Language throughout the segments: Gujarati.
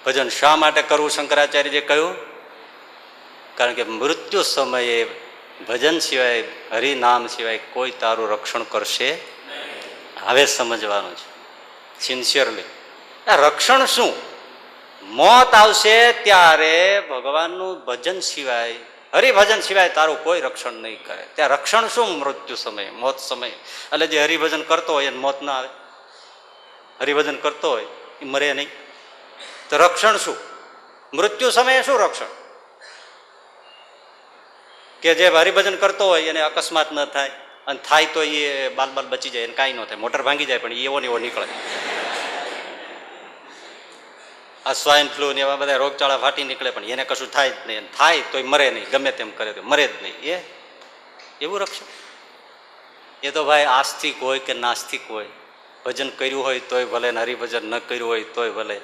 ભજન શા માટે કરવું શંકરાચાર્યજીએ કહ્યું? કારણ કે મૃત્યુ સમયે ભજન સિવાય, હરિનામ સિવાય કોઈ તારું રક્ષણ કરશે. હવે સમજવાનું છે સિન્સિયરલી. આ રક્ષણ શું? મોત આવશે ત્યારે ભગવાનનું ભજન સિવાય, હરિભજન સિવાય તારું કોઈ રક્ષણ નહીં કરે. ત્યાં રક્ષણ શું? મૃત્યુ સમયે, મોત સમયે. એટલે જે હરિભજન કરતો હોય એને મોત ના આવે, હરિભજન કરતો હોય એ મરે નહીં. તો રક્ષણ શું? મૃત્યુ સમયે શું રક્ષણ? કે જે હરિભજન કરતો હોય એને અકસ્માત ન થાય, અને થાય તો એ બાલ બચી જાય, એને કાંઈ ન થાય. મોટર ભાંગી જાય પણ એવો ને એવો નીકળે. આ સ્વાઇન ફ્લુ ને એવા બધા રોગચાળા ફાટી નીકળે પણ એને કશું થાય જ નહીં. થાય તો મરે નહીં, ગમે તેમ કરે તો મરે જ નહીં. એવું રક્ષણ? એ તો ભાઈ આસ્તિક હોય કે નાસ્તિક હોય, ભજન કર્યું હોય તોય ભલે ને હરિભજન ન કર્યું હોય તોય ભલે,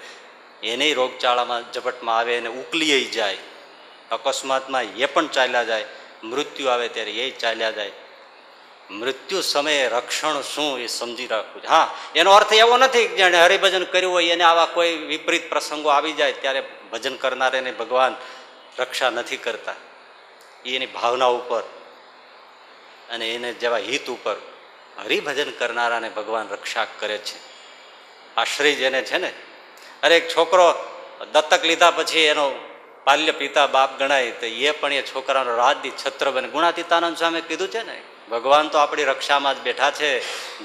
એને રોગચાળામાં ઝપટમાં આવે એને ઉકલી જાય, અકસ્માતમાં એ પણ ચાલ્યા જાય, મૃત્યુ આવે ત્યારે એ ચાલ્યા જાય. મૃત્યુ સમયે રક્ષણ શું એ સમજી રાખવું. હા, એનો અર્થ એવો નથી કે જેણે હરિભજન કર્યું હોય એને આવા કોઈ વિપરીત પ્રસંગો આવી જાય ત્યારે ભજન કરનારાને ભગવાન રક્ષા નથી કરતા. એની ભાવના ઉપર અને એને જેવા હિત ઉપર હરિભજન કરનારાને ભગવાન રક્ષા કરે છે. આશ્રય જેને છે ને, અરે એક છોકરો દત્તક લીધા પછી એનો બાલ્ય પિતા બાપ ગણાય તો એ પણ એ છોકરાનો રાજદી છત્ર બને. ગુણાતીતાનંદ સામે કીધું છે ને, ભગવાન તો આપણી રક્ષામાં જ બેઠા છે.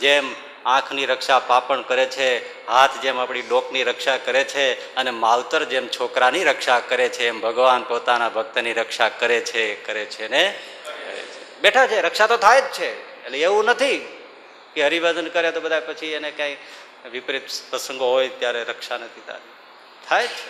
જેમ આંખની રક્ષા પાપણ કરે છે, હાથ જેમ આપણી ડોકની રક્ષા કરે છે, અને માવતર જેમ છોકરાની રક્ષા કરે છે, એમ ભગવાન પોતાના ભક્તની રક્ષા કરે છે ને બેઠા છે. રક્ષા તો થાય જ છે. એટલે એવું નથી કે હરિભજન કરે તો બધા પછી એને કાંઈ વિપરીત પ્રસંગો હોય ત્યારે રક્ષા નથી થતી. થાય જ છે.